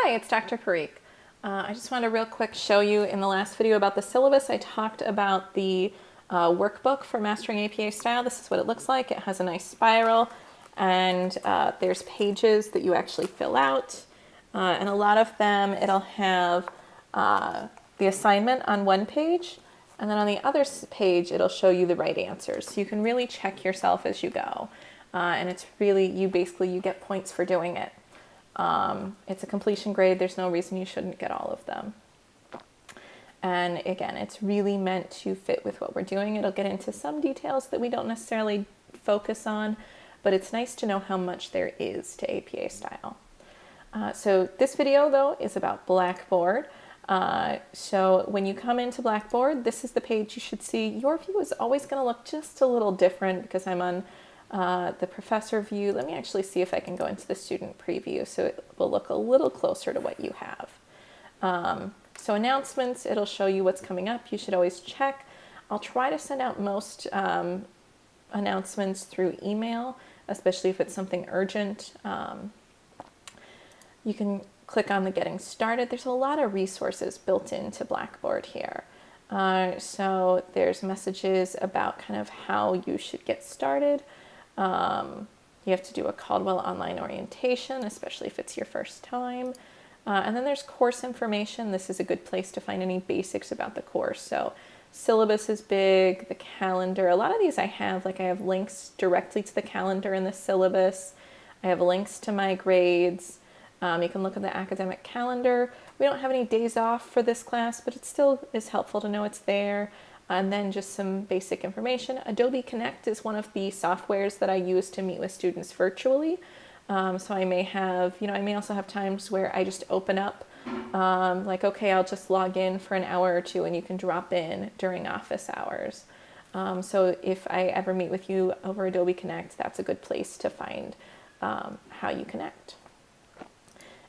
Hi, it's Dr. Parikh. I just wanted to real quick show you in the last video about the syllabus. I talked about the workbook for Mastering APA Style. This is what it looks like. It has a nice spiral and there's pages that you actually fill out. And a lot of them, it'll have the assignment on one page, and then on the other page, it'll show you the right answers. So you can really check yourself as you go. And it's really, you get points for doing it. It's a completion grade. There's no reason you shouldn't get all of them. And again, it's really meant to fit with what we're doing. It'll get into some details that we don't necessarily focus on, but it's nice to know how much there is to APA Style. So this video though is about BlackBoard. So when you come into BlackBoard, this is the page you should see. Your view is always going to look just a little different because I'm on the professor view. Let me actually see if I can go into the student preview so it will look a little closer to what you have. So announcements, it'll show you what's coming up. You should always check. I'll try to send out most announcements through email, especially if it's something urgent. You can click on the Getting Started. There's a lot of resources built into BlackBoard here. So there's messages about kind of how you should get started. You have to do a Caldwell online orientation, especially if it's your first time. And then there's course information. This is a good place to find any basics about the course. So syllabus is big, the calendar. A lot of these I have links directly to the calendar and the syllabus. I have links to my grades. You can look at the academic calendar. We don't have any days off for this class, but it still is helpful to know it's there. And then just some basic information. Adobe Connect is one of the softwares that I use to meet with students virtually. So I may have, I may also have times where I just open up, okay, I'll just log in for an hour or two and you can drop in during office hours. So if I ever meet with you over Adobe Connect, that's a good place to find how you connect.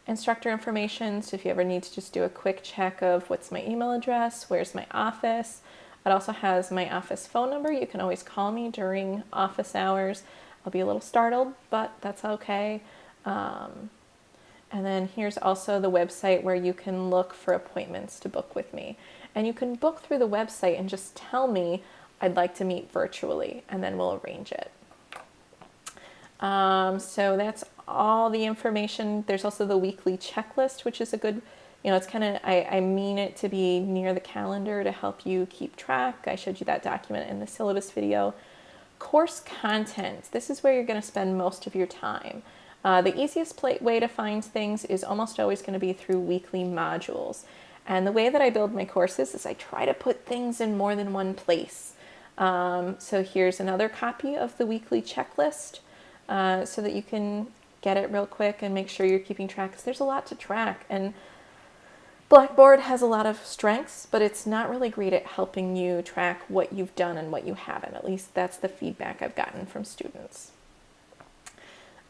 Instructor information, so if you ever need to just do a quick check of what's my email address, where's my office. It also has my office phone number. You can always call me during office hours. I'll be a little startled, but that's okay. And then here's also the website where you can look for appointments to book with me. And you can book through the website and just tell me I'd like to meet virtually, and then we'll arrange it. So that's all the information. There's also the weekly checklist, which is a good, it's kind of, I mean it to be near the calendar to help you keep track. I showed you that document in the syllabus video. Course content, this is where you're going to spend most of your time. The easiest way to find things is almost always going to be through weekly modules. And the way that I build my courses is I try to put things in more than one place. So here's another copy of the weekly checklist so that you can get it real quick and make sure you're keeping track, because there's a lot to track. And BlackBoard has a lot of strengths, but it's not really great at helping you track what you've done and what you haven't. At least that's the feedback I've gotten from students.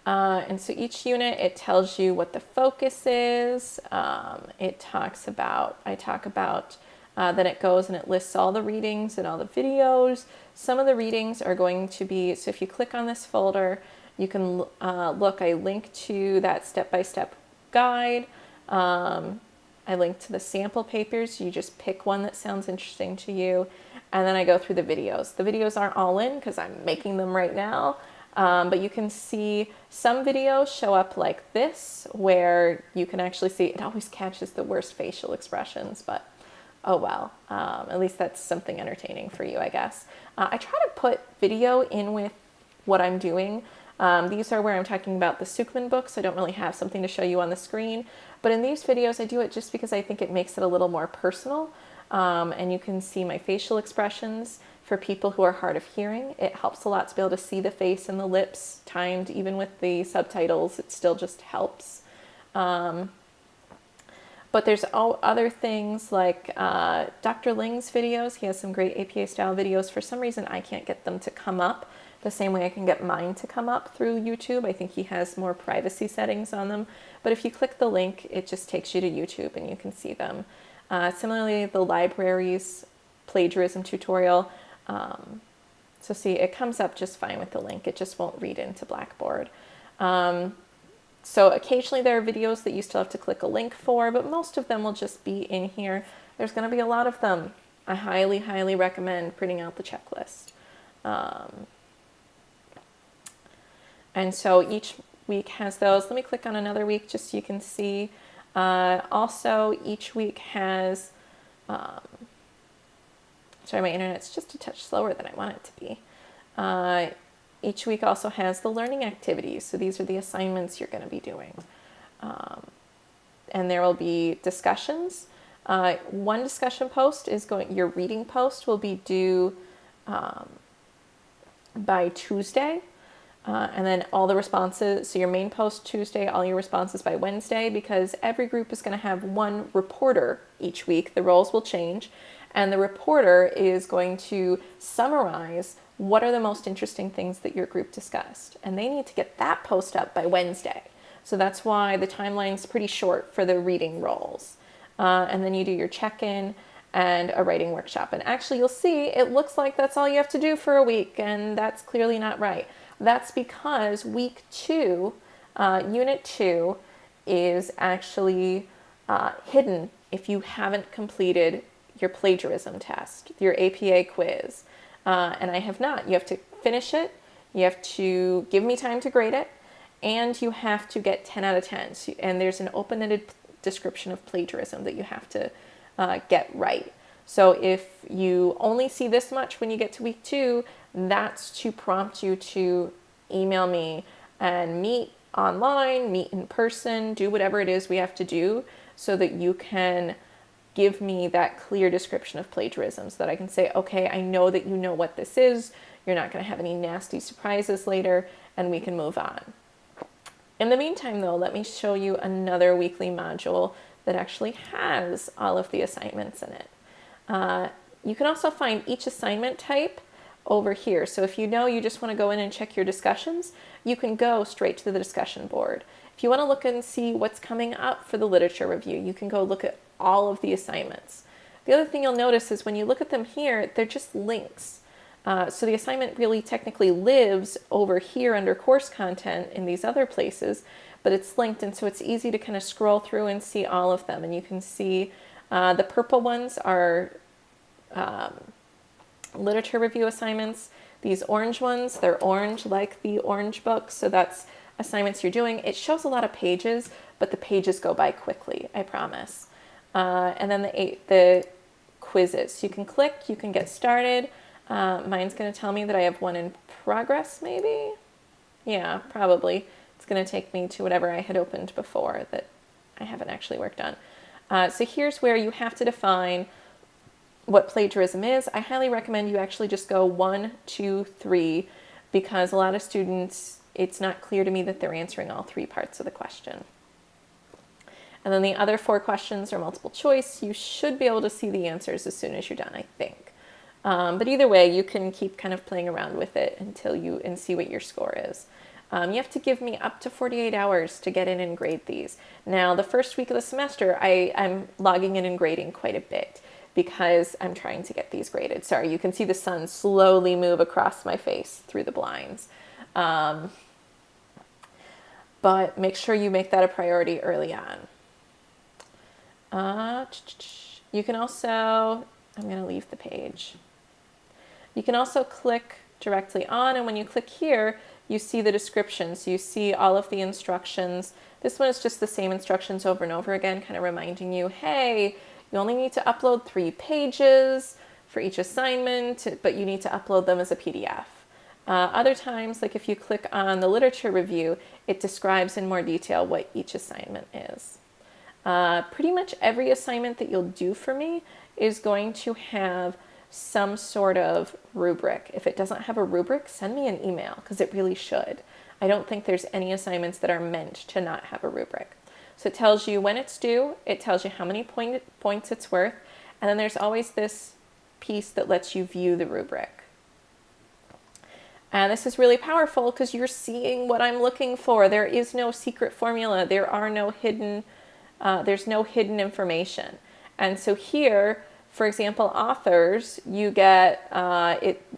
And so each unit, it tells you what the focus is. I talk about, then it goes and it lists all the readings and all the videos. Some of the readings are going to be, so if you click on this folder, you can look, I link to that step-by-step guide. I link to the sample papers. You just pick one that sounds interesting to you. And then I go through the videos. The videos aren't all in because I'm making them right now. But you can see some videos show up like this, where you can actually see, it always catches the worst facial expressions, but oh well. At least that's something entertaining for you, I guess. I try to put video in with what I'm doing. These are where I'm talking about the Suchman books. I don't really have something to show you on the screen, but in these videos I do it just because I think it makes it a little more personal, and you can see my facial expressions. For people who are hard of hearing, it helps a lot to be able to see the face and the lips timed. Even with the subtitles, it still just helps. But there's other things like Dr. Ling's videos. He has some great APA style videos. For some reason, I can't get them to come up the same way I can get mine to come up through YouTube. I think he has more privacy settings on them. But if you click the link, it just takes you to YouTube and you can see them. Similarly, the library's plagiarism tutorial. So see, it comes up just fine with the link. It just won't read into BlackBoard. So occasionally there are videos that you still have to click a link for, but most of them will just be in here. There's going to be a lot of them. I highly, highly recommend printing out the checklist. And so each week has those. Let me click on another week just so you can see. Also, each week has, sorry, my internet's just a touch slower than I want it to be. Each week also has the learning activities. So these are the assignments you're going to be doing. And there will be discussions. One discussion post is your reading post will be due by Tuesday. And then all the responses, so your main post Tuesday, all your responses by Wednesday, because every group is going to have one reporter each week. The roles will change. And the reporter is going to summarize what are the most interesting things that your group discussed. And they need to get that post up by Wednesday. So that's why the timeline's pretty short for the reading roles. And then you do your check-in and a writing workshop. And actually you'll see it looks like that's all you have to do for a week, and that's clearly not right. That's because week 2, unit 2, is actually hidden if you haven't completed your plagiarism test, your APA quiz. And I have not. You have to finish it, you have to give me time to grade it, and you have to get 10 out of 10. So, and there's an open-ended description of plagiarism that you have to get right. So if you only see this much when you get to week 2, that's to prompt you to email me and meet online, meet in person, do whatever it is we have to do so that you can give me that clear description of plagiarism so that I can say, okay, I know that you know what this is. You're not going to have any nasty surprises later, and we can move on. In the meantime, though, let me show you another weekly module that actually has all of the assignments in it. You can also find each assignment type over here. So if you know you just want to go in and check your discussions, you can go straight to the discussion board. If you want to look and see what's coming up for the literature review, you can go look at all of the assignments. The other thing you'll notice is when you look at them here, they're just links. So the assignment really technically lives over here under course content in these other places, but it's linked, and so it's easy to kind of scroll through and see all of them. And you can see the purple ones are literature review assignments. These orange ones, they're orange like the orange book, so that's assignments you're doing. It shows a lot of pages, but the pages go by quickly, I promise. And then the quizzes. You can click, you can get started. Mine's going to tell me that I have one in progress, maybe? Yeah, probably. It's going to take me to whatever I had opened before that I haven't actually worked on. So here's where you have to define what plagiarism is. I highly recommend you actually just go 1, 2, 3, because a lot of students, it's not clear to me that they're answering all 3 parts of the question. And then the other 4 questions are multiple choice. You should be able to see the answers as soon as you're done, I think. But either way, you can keep kind of playing around with it until and see what your score is. You have to give me up to 48 hours to get in and grade these. Now, the first week of the semester, I'm logging in and grading quite a bit because I'm trying to get these graded. Sorry, you can see the sun slowly move across my face through the blinds. But make sure you make that a priority early on. You can also, I'm going to leave the page. You can also click directly on, and when you click here, you see the description. So you see all of the instructions. This one is just the same instructions over and over again, kind of reminding you, hey, you only need to upload 3 pages for each assignment, but you need to upload them as a PDF. Other times, like if you click on the literature review, it describes in more detail what each assignment is. Pretty much every assignment that you'll do for me is going to have some sort of rubric. If it doesn't have a rubric, send me an email, because it really should. I don't think there's any assignments that are meant to not have a rubric. So it tells you when it's due, it tells you how many points it's worth, and then there's always this piece that lets you view the rubric. And this is really powerful because you're seeing what I'm looking for. There is no secret formula. There are no hidden, there's no hidden information. And so here, for example, authors, you get,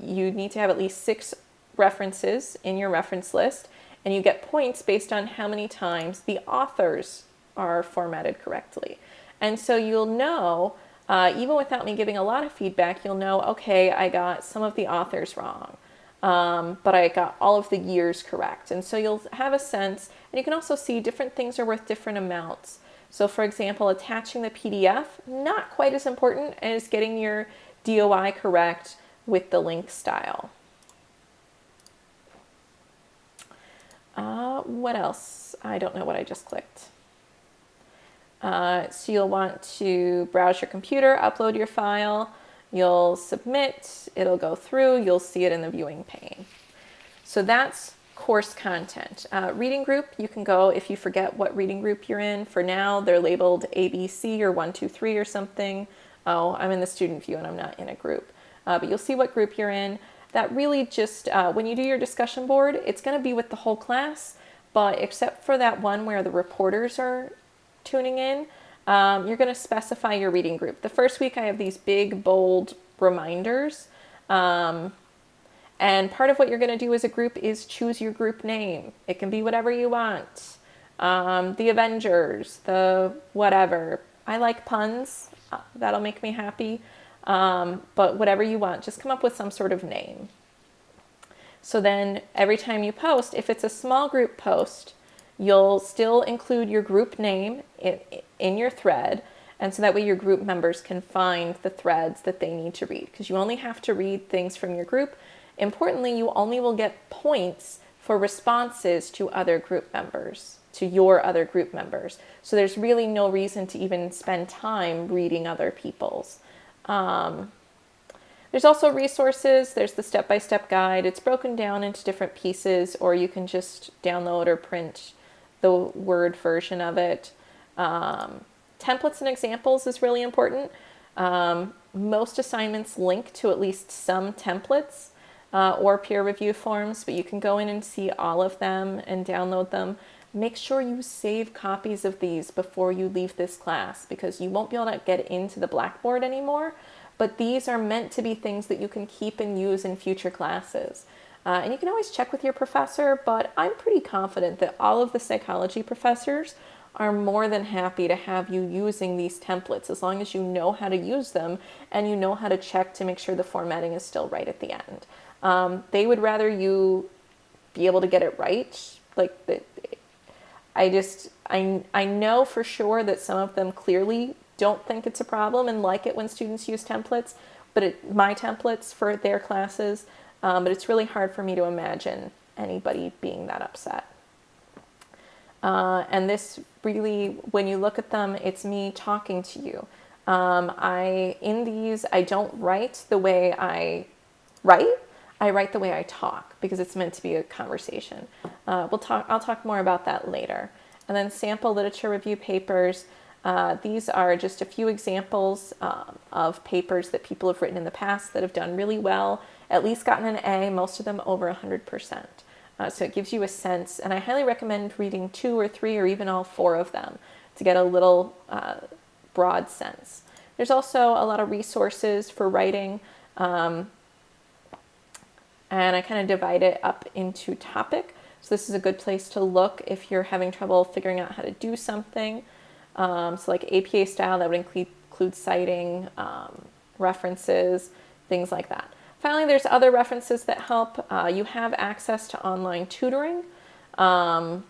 you need to have at least 6 references in your reference list, and you get points based on how many times the authors are formatted correctly. And so you'll know, even without me giving a lot of feedback, you'll know, okay, I got some of the authors wrong, but I got all of the years correct. And so you'll have a sense, and you can also see different things are worth different amounts. So for example, attaching the PDF, not quite as important as getting your DOI correct with the link style. What else? I don't know what I just clicked. So you'll want to browse your computer, upload your file, you'll submit, it'll go through, you'll see it in the viewing pane. So that's course content. Reading group, you can go if you forget what reading group you're in. For now, they're labeled ABC or 1, 2, 3 or something. Oh, I'm in the student view and I'm not in a group. But you'll see what group you're in. That really just, when you do your discussion board, it's going to be with the whole class, but except for that one where the reporters are tuning in, you're going to specify your reading group. The first week I have these big, bold reminders. And part of what you're going to do as a group is choose your group name. It can be whatever you want. The Avengers, the whatever. I like puns. That'll make me happy. But whatever you want, just come up with some sort of name. So then every time you post, if it's a small group post, you'll still include your group name in your thread. And so that way your group members can find the threads that they need to read, because you only have to read things from your group. Importantly, you only will get points for responses to other group members, to your other group members. So there's really no reason to even spend time reading other people's. There's also resources. There's the step-by-step guide. It's broken down into different pieces, or you can just download or print the Word version of it. Templates and examples is really important. Most assignments link to at least some templates or peer review forms, but you can go in and see all of them and download them. Make sure you save copies of these before you leave this class, because you won't be able to get into the Blackboard anymore, but these are meant to be things that you can keep and use in future classes. And you can always check with your professor, but I'm pretty confident that all of the psychology professors are more than happy to have you using these templates, as long as you know how to use them and you know how to check to make sure the formatting is still right at the end. They would rather you be able to get it right. I know for sure that some of them clearly don't think it's a problem and like it when students use templates, my templates for their classes, but it's really hard for me to imagine anybody being that upset. And this really, when you look at them, it's me talking to you. In these, I don't write the way I write. I write the way I talk, because it's meant to be a conversation. I'll talk more about that later. And then sample literature review papers. These are just a few examples of papers that people have written in the past that have done really well, at least gotten an A, most of them over 100%. So it gives you a sense, and I highly recommend reading 2 or 3 or even all 4 of them to get a little broad sense. There's also a lot of resources for writing, and I kind of divide it up into topic. So this is a good place to look if you're having trouble figuring out how to do something. So like APA style, that would include citing, references, things like that. Finally, there's other references that help. You have access to online tutoring. And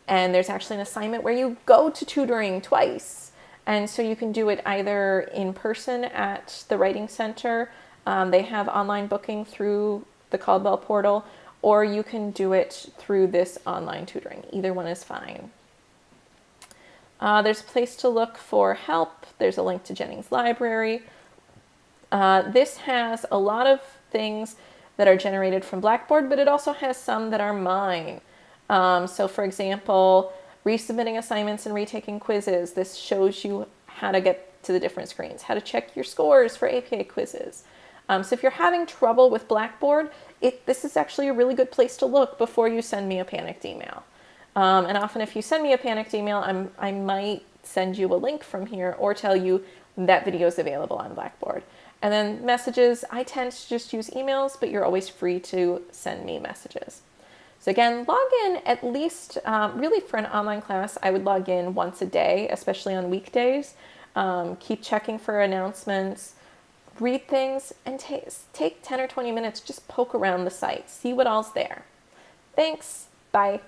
there's actually an assignment where you go to tutoring twice. And so you can do it either in person at the Writing Center. They have online booking through the Caldwell portal, or you can do it through this online tutoring. Either one is fine. There's a place to look for help. There's a link to Jennings Library. This has a lot of things that are generated from Blackboard, but it also has some that are mine. So for example, resubmitting assignments and retaking quizzes. This shows you how to get to the different screens, how to check your scores for APA quizzes. So if you're having trouble with Blackboard, this is actually a really good place to look before you send me a panicked email. And often if you send me a panicked email, I might send you a link from here or tell you that video is available on Blackboard. And then messages, I tend to just use emails, but you're always free to send me messages. So again, log in at least, really for an online class, I would log in once a day, especially on weekdays. Keep checking for announcements, read things, and take 10 or 20 minutes, just poke around the site, see what all's there. Thanks, bye.